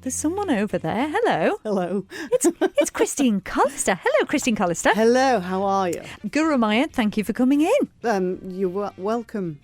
there's someone over there. Hello. Hello. It's Christine Collister. Hello, Christine Collister. Hello, how are you? Guru Maya, thank you for coming in. You're welcome,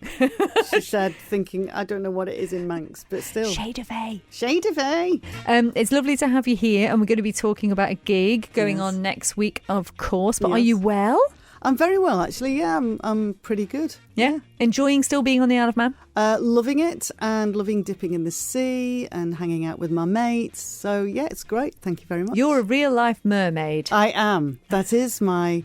she said, thinking, I don't know what it is in Manx, but still. Shade of A. Shade of A. It's lovely to have you here, and we're going to be talking about a gig going on next week, of course. But are you well? I'm very well, actually. Yeah, I'm pretty good. Yeah? Enjoying still being on the Isle of Man? Loving it, and loving dipping in the sea and hanging out with my mates. So, yeah, it's great. Thank you very much. You're a real-life mermaid. I am. That is my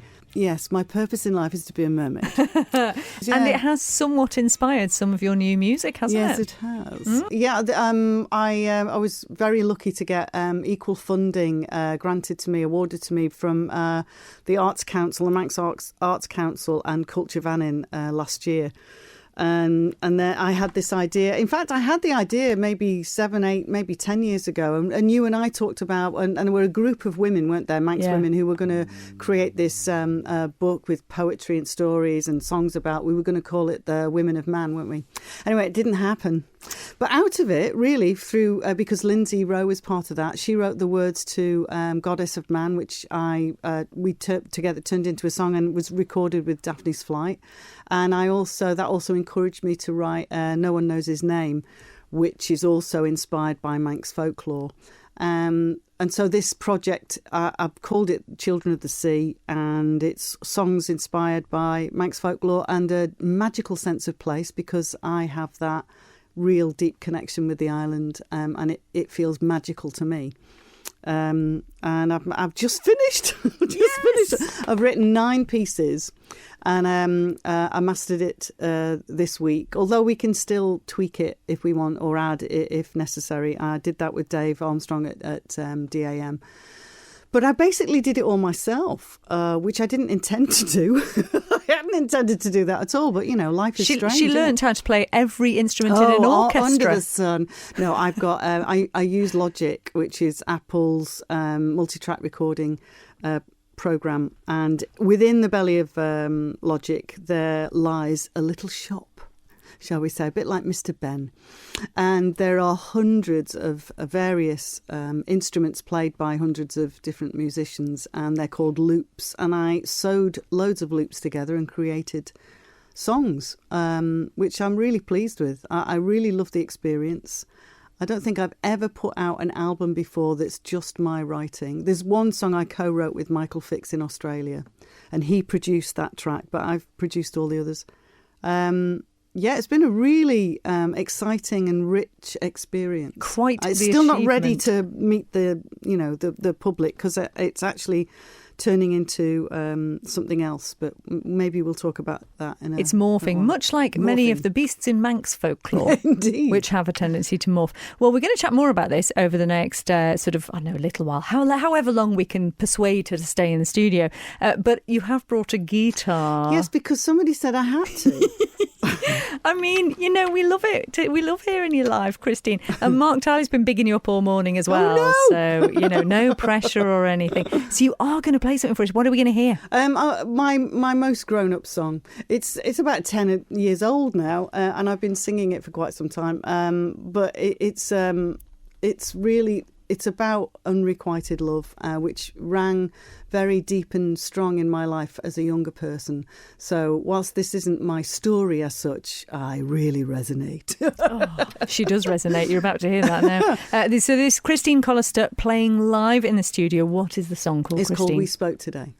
purpose in life is to be a mermaid. Yeah. And it has somewhat inspired some of your new music, hasn't it? Yes, it has. Yeah, I was very lucky to get equal funding awarded to me from the Arts Council, the Manx Arts Council and Culture Vannin last year. And then I had this idea. In fact, I had the idea maybe 7, 8, maybe 10 years ago. And you and I talked about, and there were a group of women, weren't there, Manx women, who were going to create this book with poetry and stories and songs about, we were going to call it the Women of Man, weren't we? Anyway, it didn't happen. But out of it, really, through because Lindsay Rowe was part of that, she wrote the words to Goddess of Man, which we together turned into a song and was recorded with Daphne's Flight. And that also encouraged me to write No One Knows His Name, which is also inspired by Manx folklore. And so this project, I've called it Children of the Sea, and it's songs inspired by Manx folklore and a magical sense of place, because I have that real deep connection with the island, and it feels magical to me. And I've just finished. I've written 9 pieces, and I mastered it this week. Although we can still tweak it if we want, or add it if necessary. I did that with Dave Armstrong at DAM. But I basically did it all myself, which I didn't intend to do. I hadn't intended to do that at all. But, life is strange. She learned how to play every instrument in an orchestra. Under the sun. No, I've got, I use Logic, which is Apple's multi-track recording program. And within the belly of Logic, there lies a little shop, shall we say, a bit like Mr. Ben. And there are hundreds of various instruments played by hundreds of different musicians, and they're called loops. And I sewed loads of loops together and created songs, which I'm really pleased with. I really love the experience. I don't think I've ever put out an album before that's just my writing. There's one song I co-wrote with Michael Fix in Australia, and he produced that track, but I've produced all the others. Yeah, it's been a really exciting and rich experience. Quite the It's still not ready achievement. to meet the public, because it's actually turning into something else. But maybe we'll talk about that in a It's morphing, much like many of the beasts in Manx folklore, Indeed. which have a tendency to morph. Well, we're going to chat more about this over the next a little while, however long we can persuade her to stay in the studio. But you have brought a guitar. Yes, because somebody said I had to. I mean, we love it. We love hearing you live, Christine. And Mark Tyler's been bigging you up all morning as well. Oh, no. So, no pressure or anything. So you are going to play something for us. What are we going to hear? My most grown-up song. It's about 10 years old now, and I've been singing it for quite some time. But it's about unrequited love, which rang very deep and strong in my life as a younger person. So whilst this isn't my story as such, I really resonate. She does resonate. You're about to hear that now. So this Christine Collister playing live in the studio. What is the song called, It's Christine? called We Spoke Today.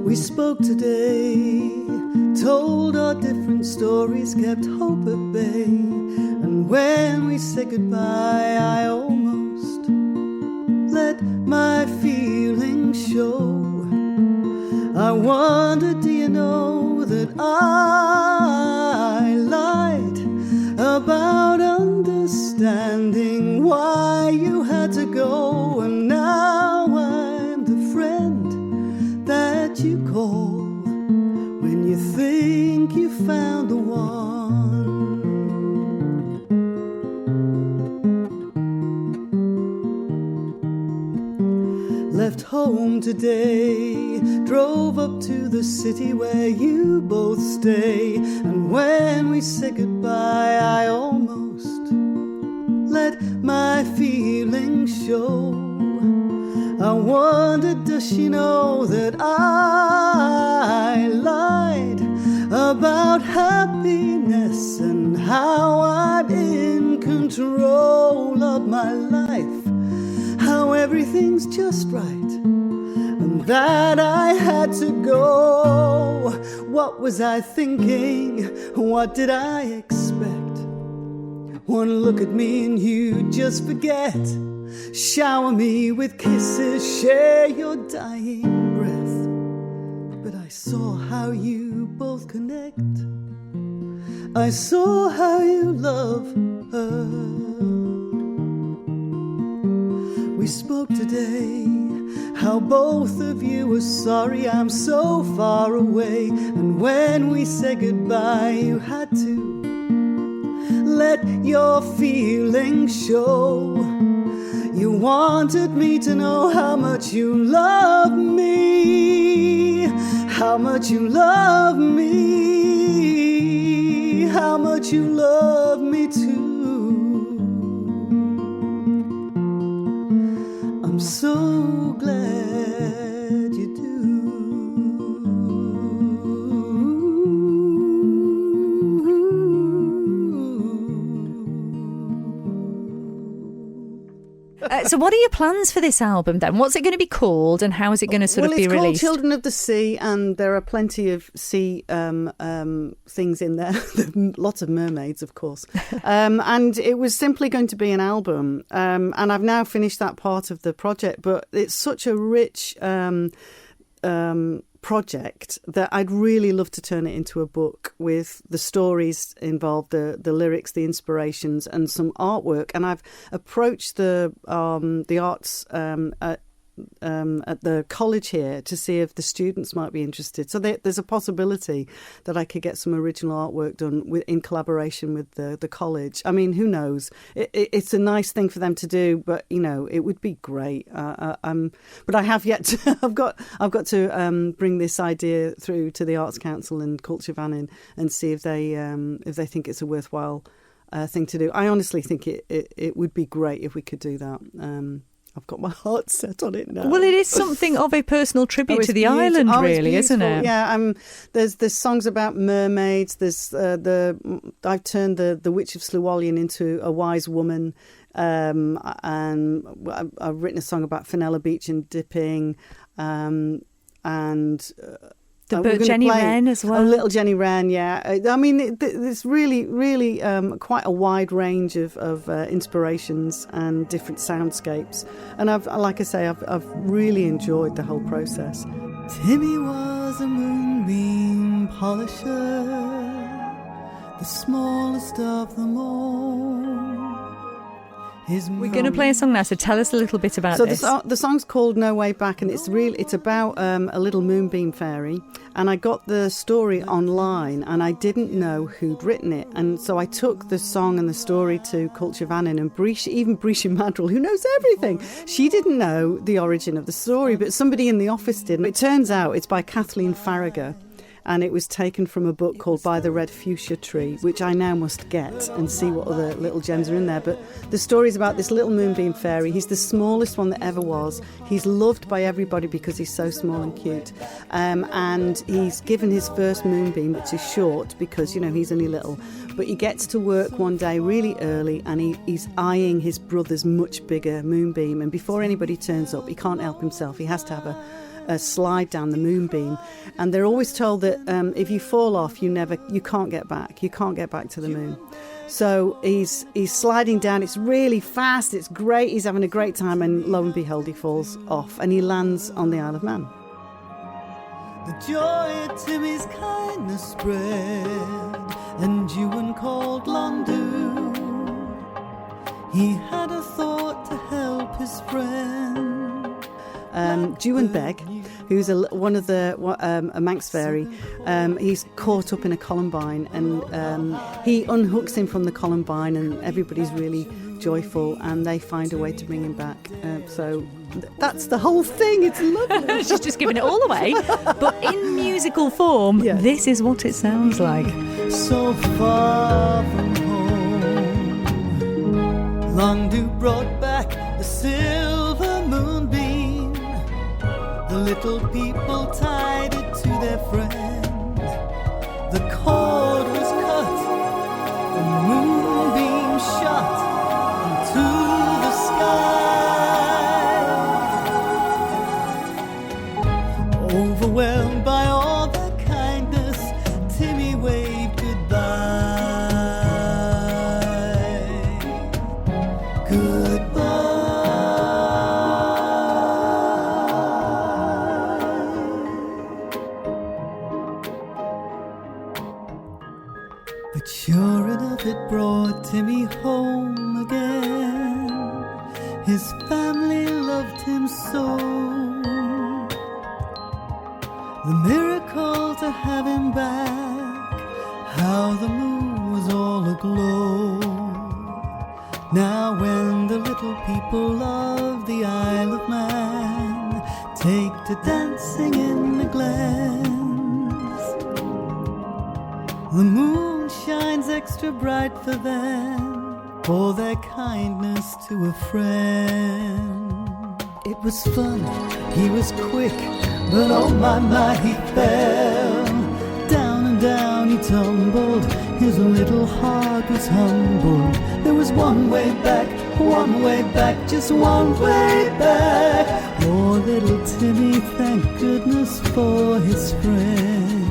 We spoke today, told our different stories, kept hope at bay. And when we said goodbye, I almost let my feelings show. I wondered, do you know that I lied about understanding why you had to go? And now I'm the friend that you call when you think you found the one. left home today, drove up to the city where you both stay, and when we said goodbye I almost let my feelings show. I wondered, does she know that I lied about happiness and how I'm in control of my life, how everything's just right, and that I had to go. What was I thinking? What did I expect? One look at me and you just forget. Shower me with kisses, share your dying breath. But I saw how you both connect. I saw how you love her. We spoke today, how both of you were sorry I'm so far away. And when we said goodbye, you had to let your feelings show. You wanted me to know how much you love me, how much you love me, how much you love me too. I'm so glad you do. So what are your plans for this album then? What's it going to be called and how is it going to sort of be released? Well, it's called released? Children of the Sea, and there are plenty of sea things in there. Lots of mermaids, of course. And it was simply going to be an album. And I've now finished that part of the project, but it's such a rich project that I'd really love to turn it into a book with the stories involved, the lyrics, the inspirations, and some artwork. And I've approached the arts at the college here to see if the students might be interested. So there's a possibility that I could get some original artwork done in collaboration with the college. I mean, who knows? It's a nice thing for them to do, but you know, it would be great. But I have yet to. I've got to bring this idea through to the Arts Council and Culture Vannin and see if they think it's a worthwhile thing to do. I honestly think it would be great if we could do that. I've got my heart set on it now. Well, it is something of a personal tribute to the island, really, isn't it? Yeah, there's songs about mermaids. There's I've turned the Witch of Slewallian into a wise woman, and I've written a song about Fenella Beach and dipping, and. Jenny Wren as well. Oh, little Jenny Wren, yeah. I mean, it's really, really quite a wide range of inspirations and different soundscapes. And I've really enjoyed the whole process. Timmy was a moonbeam polisher, the smallest of them all. We're going to play a song now, so tell us a little bit about this. So the song's called No Way Back, and it's about a little moonbeam fairy. And I got the story online, and I didn't know who'd written it. And so I took the song and the story to Culture Vannin, and even Brisha Madrell, who knows everything. She didn't know the origin of the story, but somebody in the office did. And it turns out it's by Kathleen Farragher. And it was taken from a book called By the Red Fuchsia Tree, which I now must get and see what other little gems are in there. But the story is about this little moonbeam fairy. He's the smallest one that ever was. He's loved by everybody because he's so small and cute. And he's given his first moonbeam, which is short because, you know, he's only little. But he gets to work one day really early, and he's eyeing his brother's much bigger moonbeam. And before anybody turns up, he can't help himself. He has to have a slide down the moonbeam, and they're always told that if you fall off, you can't get back. You can't get back to the moon. So he's sliding down. It's really fast. It's great. He's having a great time, and lo and behold, he falls off, and he lands on the Isle of Man. The joy of Timmy's kindness spread, and Ewan called London. He had a thought to help his friend. Ewan Begg, who's one of the a Manx fairy. He's caught up in a columbine, and he unhooks him from the columbine, and everybody's really joyful, and they find a way to bring him back. So that's the whole thing. It's lovely. She's just giving it all away, but in musical form. Yes. This is what it sounds like. So far from home, Londu brought back a silver moonbeam. The little people tied it to their friend. The cord was cut, the moonbeam shot into the sky. Overwhelmed by all their kindness, Timmy waved goodbye. But sure enough, it brought Timmy home again. His family loved him so. The miracle to have him back, how the moon was all aglow. Now when the little people of the Isle of Man take to dancing in the glens, the moon shines extra bright for them, for their kindness to a friend. It was fun, he was quick, but oh my, he fell. Down and down he tumbled, his little heart was humbled. There was one way back, just one way back. Poor little Timmy, thank goodness for his friend.